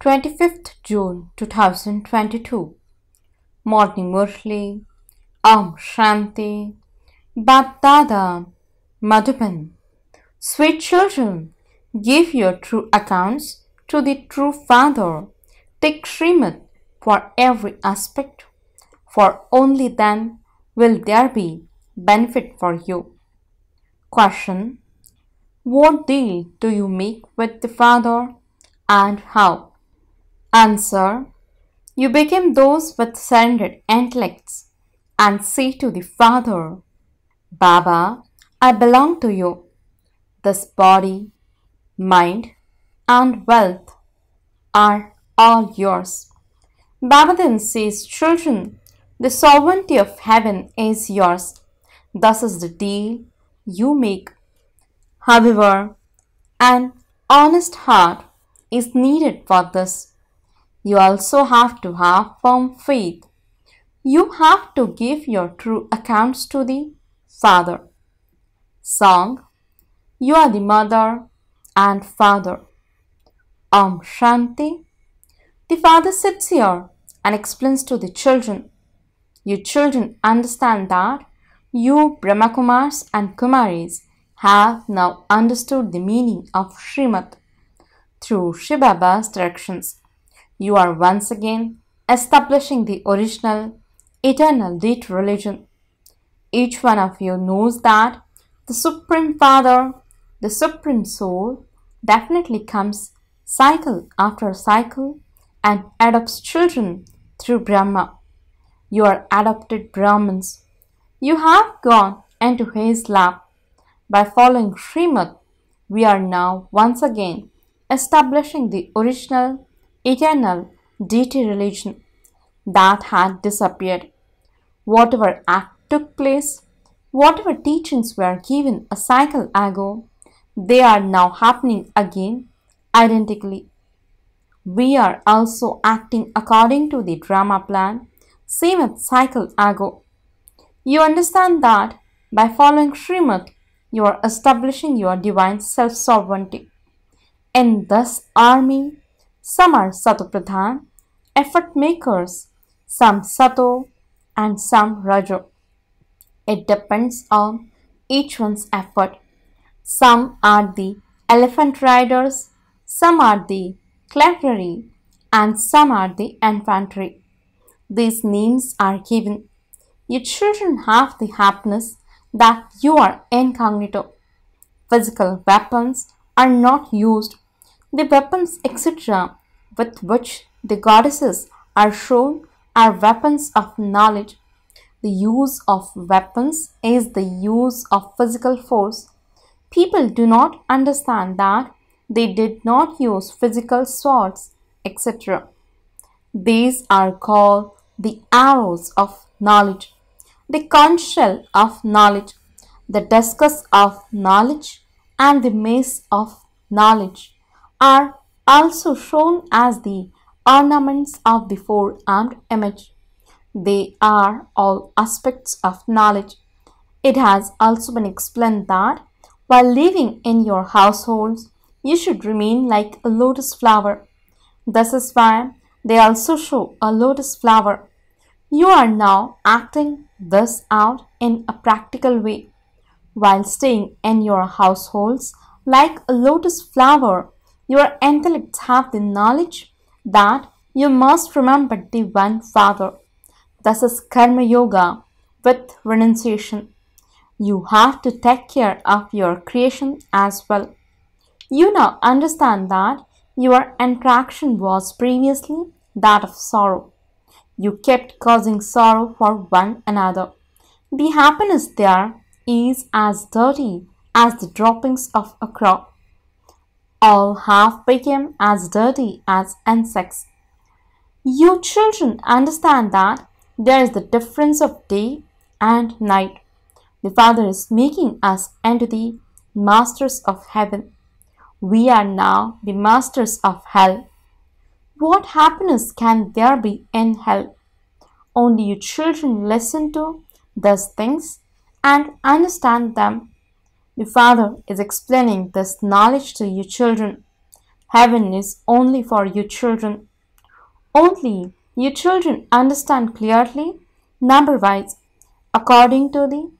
25th June 2022. Morning Murli, Om Shanti, BapDada, Madhuban. Sweet children, give your true accounts to the true Father. Take Srimad for every aspect, for only then will there be benefit for you. Question: what deal do you make with the Father and how? Answer: you become those with surrendered intellects and say to the Father, Baba, I belong to you. This body, mind, and wealth are all yours. Baba then says, children, the sovereignty of heaven is yours. Thus is the deal you make. However, an honest heart is needed for this. You also have to have firm faith. You have to give your true accounts to the Father. Song: you are the mother and father. Om Shanti. The Father sits here and explains to the children. You children understand that you Brahma Kumaris and Kumaris have now understood the meaning of Srimad through Shivbaba's directions. You are once again establishing the original, eternal deity religion. Each one of you knows that the Supreme Father, the Supreme Soul, definitely comes cycle after cycle and adopts children through Brahma. You are adopted Brahmins. You have gone into his lap. By following Srimad, we are now once again establishing the original, eternal deity religion that had disappeared. Whatever act took place, whatever teachings were given a cycle ago, they are now happening again identically. We are also acting according to the drama plan, same as cycle ago. You understand that by following Srimad, you are establishing your divine self-sovereignty. In this army, some are Sato Pradhan, effort makers, some Sato and some Rajo. It depends on each one's effort. Some are the elephant riders, some are the cavalry, and some are the infantry. These names are given. Your children have the happiness that you are incognito. Physical weapons are not used. The weapons, etc., with which the goddesses are shown are weapons of knowledge. The use of weapons is the use of physical force. People do not understand that they did not use physical swords, etc. These are called the arrows of knowledge, the conch shell of knowledge, the discus of knowledge, and the mace of knowledge are also shown as the ornaments of the four-armed image. They are all aspects of knowledge. It has also been explained that while living in your households, you should remain like a lotus flower. This is why they also show a lotus flower. You are now acting this out in a practical way. While staying in your households like a lotus flower, your intellects have the knowledge that you must remember the one Father. This is Karma Yoga with renunciation. You have to take care of your creation as well. You now understand that your interaction was previously that of sorrow. You kept causing sorrow for one another. The happiness there is as dirty as the droppings of a crop. All have become as dirty as insects. You children understand that there is the difference of day and night. The Father is making us into the masters of heaven. We are now the masters of hell. What happiness can there be in hell? Only you children listen to these things and understand them. The Father is explaining this knowledge to you children. Heaven is only for you children. Only you children understand clearly, number-wise, according to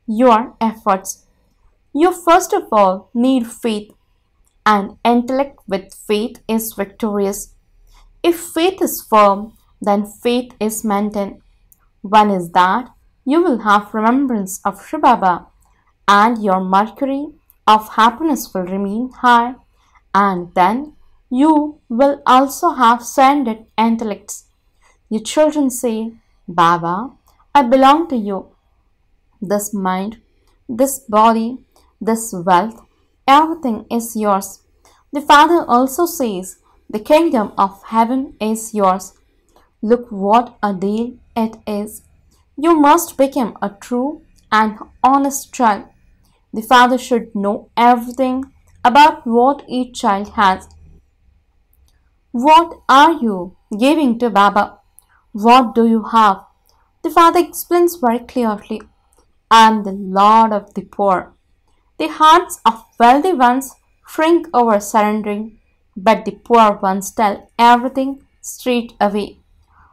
your efforts. You first of all need faith, and intellect with faith is victorious. If faith is firm, then faith is maintained. One is that you will have remembrance of shivbaba, and your mercury of happiness will remain high, and then you will also have sanded intellects. Your children say, Baba, I belong to you. This mind, this body, this wealth, everything is yours. The Father also says, the kingdom of heaven is yours. Look what a deal it is. You must become a true and honest child. The Father should know everything about what each child has. What are you giving to Baba? What do you have? The Father explains very clearly. I am the Lord of the poor. The hearts of wealthy ones shrink over surrendering, but the poor ones tell everything straight away.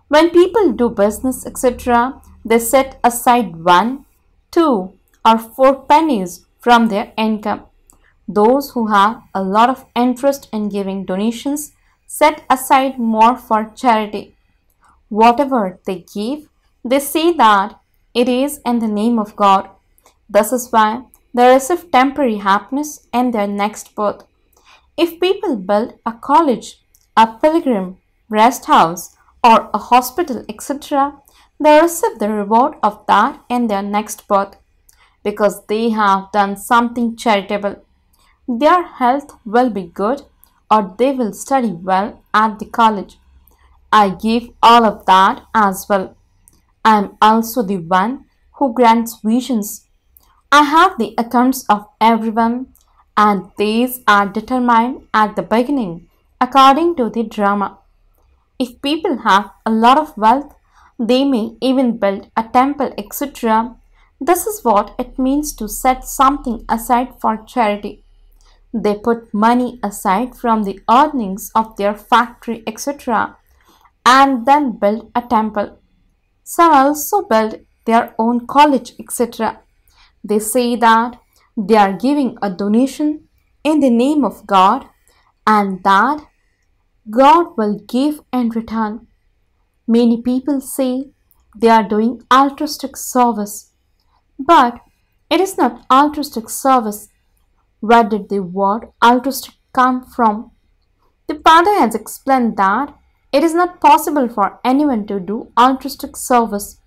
When people do business, etc., they set aside 1, 2, or 4 pennies from their income. Those who have a lot of interest in giving donations set aside more for charity. Whatever they give, they say that it is in the name of God. This is why they receive temporary happiness in their next birth. If people build a college, a pilgrim, rest house, or a hospital, etc., they receive the reward of that in their next birth, because they have done something charitable. Their health will be good, or they will study well at the college. I give all of that as well. I am also the one who grants visions. I have the accounts of everyone, and these are determined at the beginning according to the drama. If people have a lot of wealth, they may even build a temple, etc. This is what it means to set something aside for charity. They put money aside from the earnings of their factory, etc., and then build a temple. Some also build their own college, etc. They say that they are giving a donation in the name of God, and that God will give in return. Many people say they are doing altruistic service, but it is not altruistic service. Where did the word altruistic come from? The Father has explained that it is not possible for anyone to do altruistic service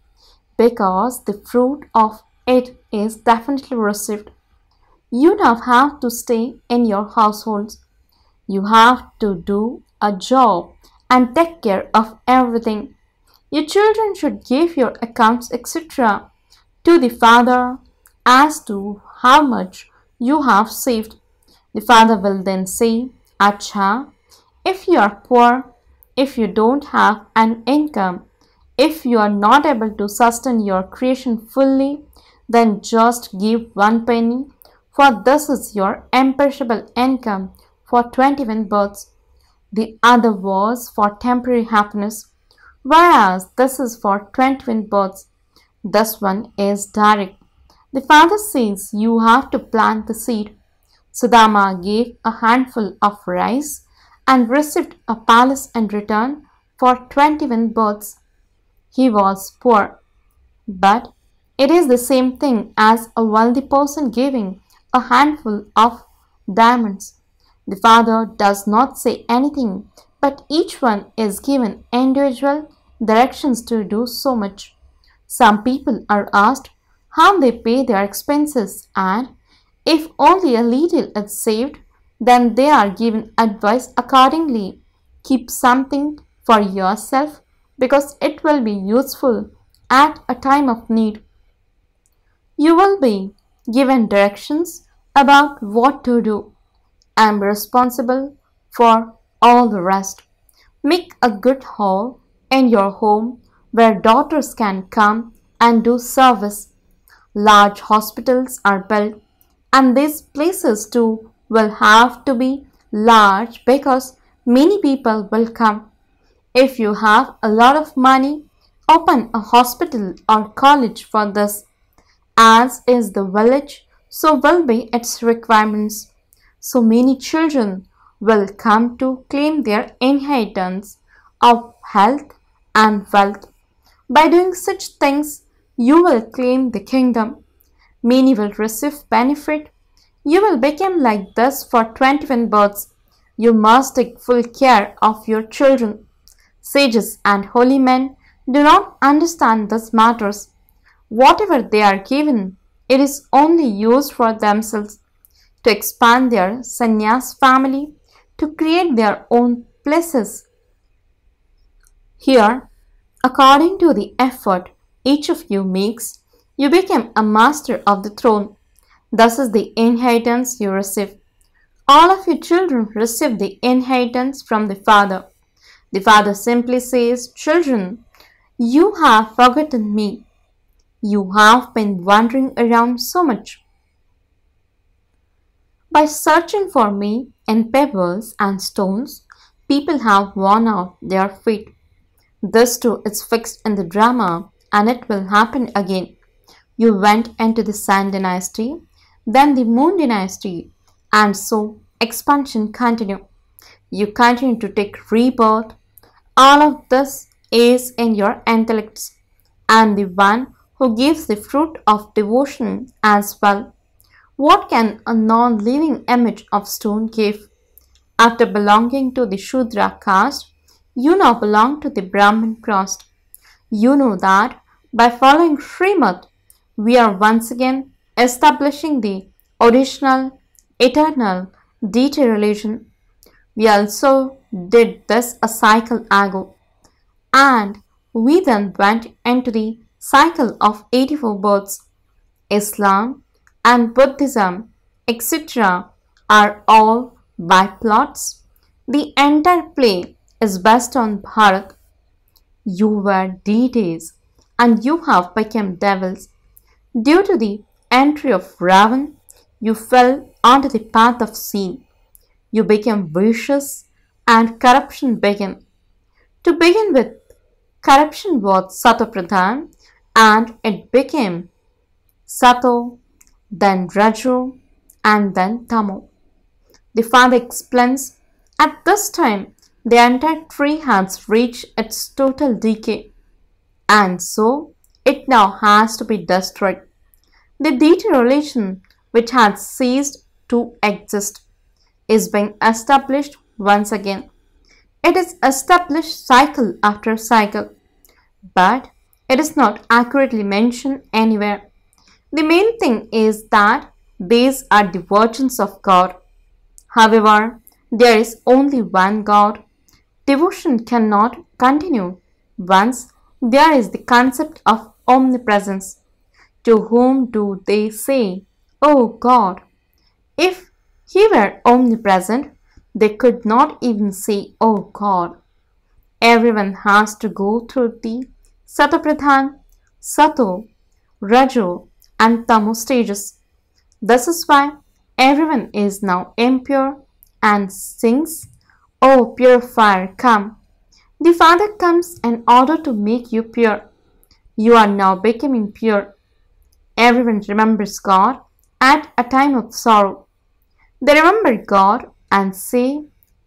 because the fruit of it is definitely received. You now have to stay in your households. You have to do a job and take care of everything. Your children should give your accounts, etc., to the Father as to how much you have saved. The Father will then say, Acha, if you are poor, if you don't have an income, if you are not able to sustain your creation fully, then just give 1 penny, for this is your imperishable income for 21 births. The other was for temporary happiness, whereas this is for 21 births. This one is direct. The Father says you have to plant the seed. Sudama gave a handful of rice and received a palace in return for 21 births. He was poor, but it is the same thing as a wealthy person giving a handful of diamonds. The Father does not say anything, but each one is given individual directions to do so much. Some people are asked how they pay their expenses, and if only a little is saved, then they are given advice accordingly. Keep something for yourself because it will be useful at a time of need. You will be given directions about what to do. I am responsible for all the rest. Make a good hall in your home where daughters can come and do service. Large hospitals are built, and these places too will have to be Large because many people will come. If you have a lot of money, open a hospital or college for this. As is the village, so will be its requirements. So many children will come to claim their inheritance of health and wealth. By doing such things, you will claim the kingdom. Many will receive benefit. You will become like this for 21 births. You must take full care of your children. Sages and holy men do not understand these matters. Whatever they are given, it is only used for themselves, to expand their sannyas family, to create their own places. Here, according to the effort each of you makes, you become a master of the throne. Thus is the inheritance you receive. All of your children receive the inheritance from the Father. The Father simply says, "Children, you have forgotten me. You have been wandering around so much. By searching for me in pebbles and stones, people have worn out their feet. This too is fixed in the drama, and it will happen again. You went into the Sun dynasty, then the Moon dynasty, and so expansion continue. You continue to take rebirth. All of this is in your intellects, and the one who gives the fruit of devotion as well. What can a non-living image of stone give? After belonging to the Shudra caste, you now belong to the Brahmin caste. You know that by following Srimad, we are once again establishing the original, eternal deity religion. We also did this a cycle ago, and we then went into the cycle of 84 births. Islam and Buddhism, etc., are all by plots. The entire play is based on Bharat. You were deities and you have become devils. Due to the entry of Ravan, you fell onto the path of sin. You became vicious and corruption began. To begin with, corruption was Satopradhan and it became Sato, then Rajo, and then Tamo. The Father explains, at this time the entire tree has reached its total decay, and so it now has to be destroyed. The deity relation, which had ceased to exist, is being established once again. It is established cycle after cycle, but it is not accurately mentioned anywhere. The main thing is that these are the versions of God. However, there is only one God. Devotion cannot continue once there is the concept of omnipresence. To whom do they say, "Oh God"? If He were omnipresent, they could not even say, "Oh God." Everyone has to go through the Satopradhan, Sato, Rajo, and Tamo stages. This is why everyone is now impure and sings, "Oh purifier, come." The Father comes in order to make you pure. You are now becoming pure. Everyone remembers God at a time of sorrow. They remember God and say,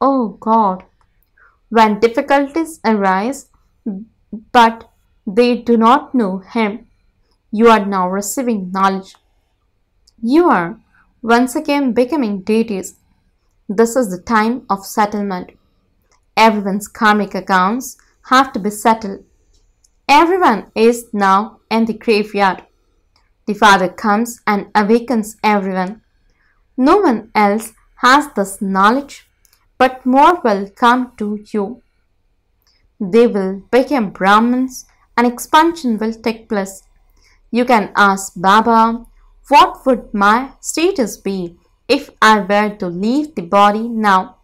"Oh God." When difficulties arise, but they do not know Him, you are now receiving knowledge. You are once again becoming deities. This is the time of settlement. Everyone's karmic accounts have to be settled. Everyone is now in the graveyard. The Father comes and awakens everyone. No one else has this knowledge, but more will come to you. They will become Brahmins and expansion will take place. You can ask Baba, what would my status be if I were to leave the body now?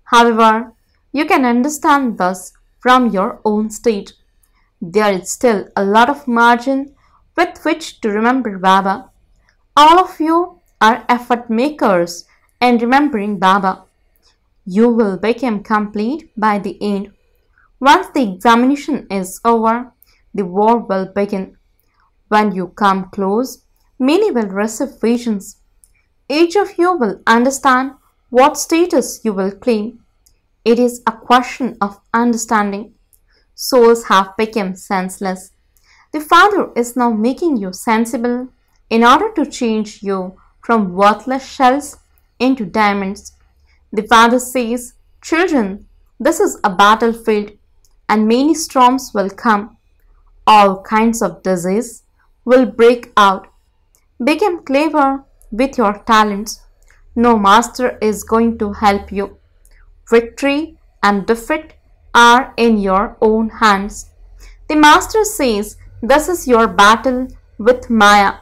However, you can understand this from your own state. There is still a lot of margin with which to remember Baba. All of you are effort makers in remembering Baba. You will become complete by the end. Once the examination is over, the war will begin. When you come close, many will receive visions. Each of you will understand what status you will claim. It is a question of understanding. Souls have become senseless. The Father is now making you sensible in order to change you from worthless shells into diamonds. The Father says, "Children, this is a battlefield, and many storms will come. All kinds of disease will break out. Become clever with your talents. No master is going to help you. Victory and defeat are in your own hands." The master says, "This is your battle with Maya.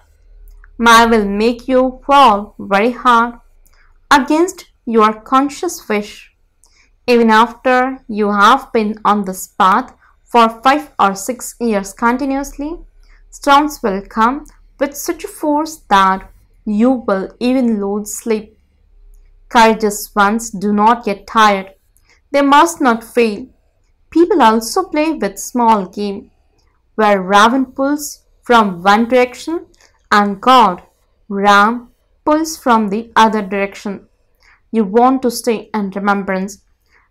Maya will make you fall very hard against your conscious wish. Even after you have been on this path for 5 or 6 years continuously, storms will come with such force that you will even lose sleep. Courageous ones do not get tired. They must not fail. People also play with small game, where Ravan pulls from one direction and God, Ram, pulls from the other direction. You want to stay in remembrance,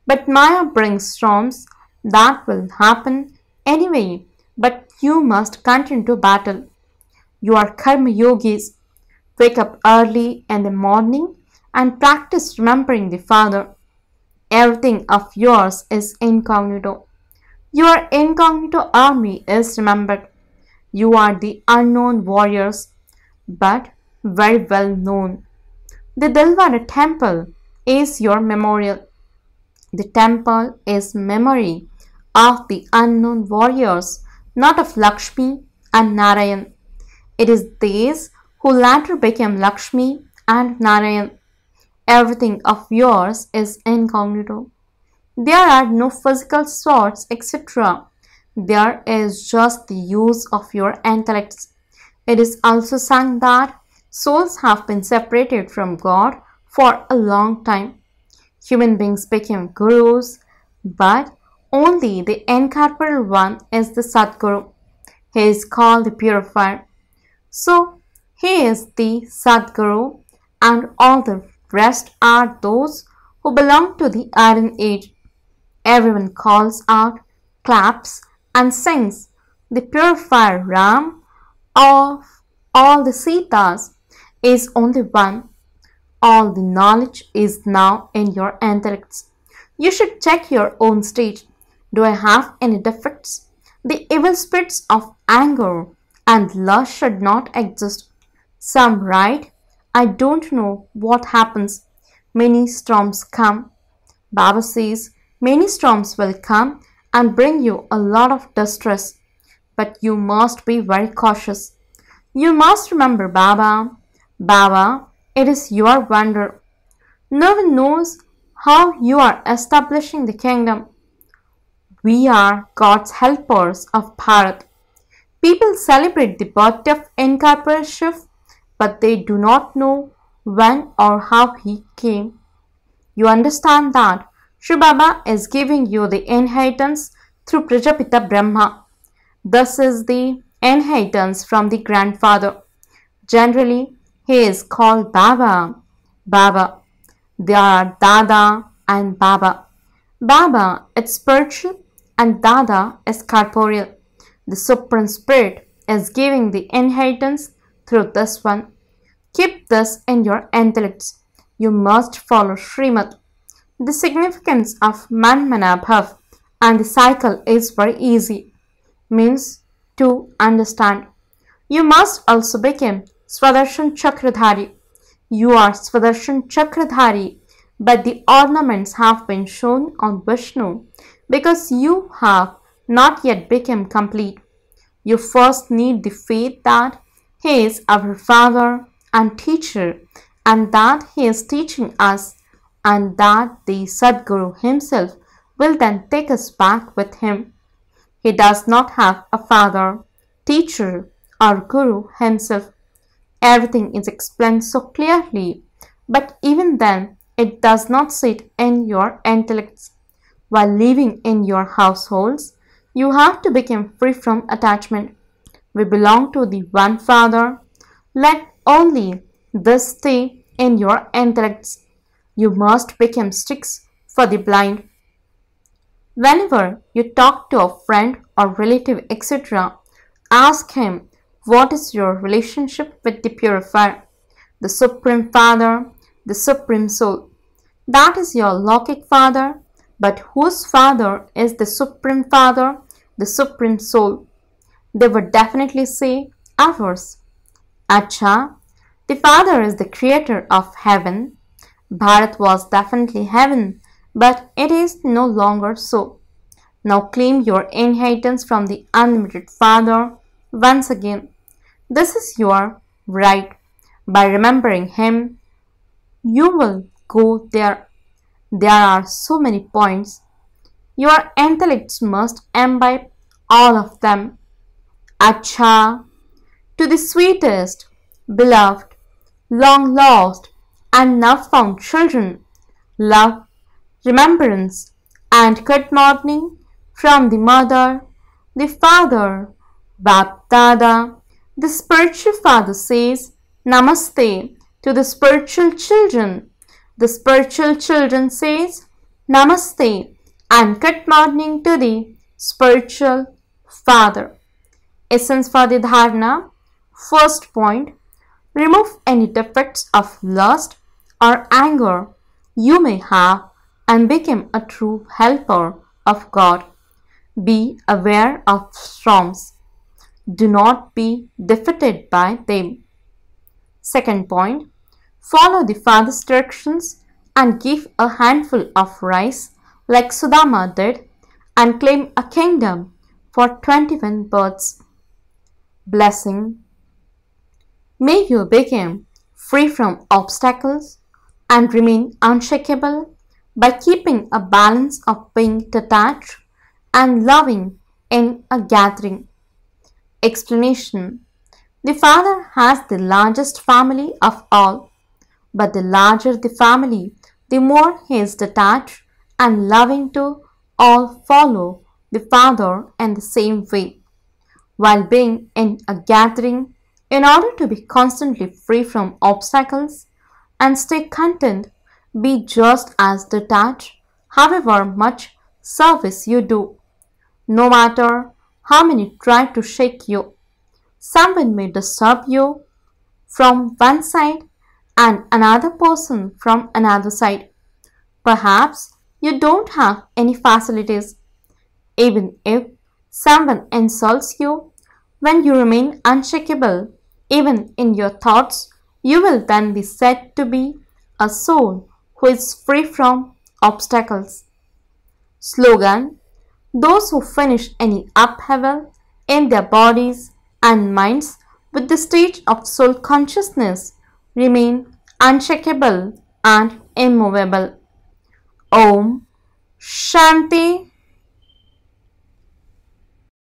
but Maya brings storms that will happen anyway, but you must continue to battle. You are karma yogis. Wake up early in the morning and practice remembering the Father. Everything of yours is incognito. Your incognito army is remembered. You are the unknown warriors, but very well known. The Dilwara temple is your memorial. The temple is memory of the unknown warriors, not of Lakshmi and Narayan. It is these who later became Lakshmi and Narayan. Everything of yours is incognito. There are no physical swords, etc. There is just the use of your intellects. It is also sung that souls have been separated from God for a long time. Human beings became gurus, but only the incorporeal one is the Sadguru. He is called the purifier. So, he is the Sadguru, and all the rest are those who belong to the Iron Age. Everyone calls out, claps, and sings. The purifier Ram of all the Sitas is only one. All the knowledge is now in your intellects. You should check your own state. Do I have any defects? The evil spirits of anger and lust should not exist. Some write, "I don't know what happens. Many storms come." Baba says, many storms will come and bring you a lot of distress. But you must be very cautious. You must remember Baba. Baba, it is your wonder. No one knows how you are establishing the kingdom. We are God's helpers of Bharat. People celebrate the birthday of incorporeal Shiv, but they do not know when or how he came. You understand that shivbaba is giving you the inheritance through Prajapita Brahma. This is the inheritance from the grandfather. Generally, he is called Baba. Baba. There are Dada and Baba. Baba is spiritual and Dada is corporeal. The Supreme Spirit is giving the inheritance through this one. Keep this in your intellects. You must follow Srimad. The significance of Manmana Bhav and the cycle is very easy. Means to understand. You must also become Swadershan Chakradhari. You are Swadershan Chakradhari, but the ornaments have been shown on Vishnu because you have not yet become complete. You first need the faith that he is our Father and Teacher, and that he is teaching us, and that the Sadguru himself will then take us back with him. He does not have a father, teacher, or guru himself. Everything is explained so clearly, but even then It does not sit in your intellects. While living in your households, you have to become free from attachment. We belong to the one Father. Let only this stay in your intellects. You must become sticks for the blind. Whenever you talk to a friend or relative, etc., ask him, what is your relationship with the purifier, the Supreme Father, the Supreme Soul? That is your Lokik Father, but whose Father is the Supreme Father, the Supreme Soul? They would definitely say, ours. Acha, the Father is the creator of heaven. Bharat was definitely heaven, but it is no longer so. Now claim your inheritance from the unlimited Father once again. This is your right. By remembering Him, you will go there. There are so many points. Your intellects must imbibe all of them. Acha, to the sweetest, beloved, long lost, and now found children, love, remembrance, and good morning from the mother, the father, BapDada. The spiritual father says Namaste to the spiritual children. The spiritual children says Namaste and good morning to the spiritual father. Essence for the dharana. First point, remove any defects of lust or anger you may have and become a true helper of God. Be aware of storms. Do not be defeated by them. Second point, follow the Father's directions and give a handful of rice like Sudama did and claim a kingdom for 21 births. Blessing. May you become free from obstacles and remain unshakable by keeping a balance of being detached and loving in a gathering. Explanation. The Father has the largest family of all, but the larger the family, the more he is detached and loving to all follow the Father in the same way. While being in a gathering, in order to be constantly free from obstacles and stay content, be just as detached, however much service you do. No matter how many try to shake you, someone may disturb you from one side and another person from another side. Perhaps you don't have any facilities. Even if someone insults you, when you remain unshakable, even in your thoughts, you will then be said to be a soul who is free from obstacles. Slogan. Those who finish any upheaval in their bodies and minds with the stage of soul consciousness remain unshakable and immovable. Om Shanti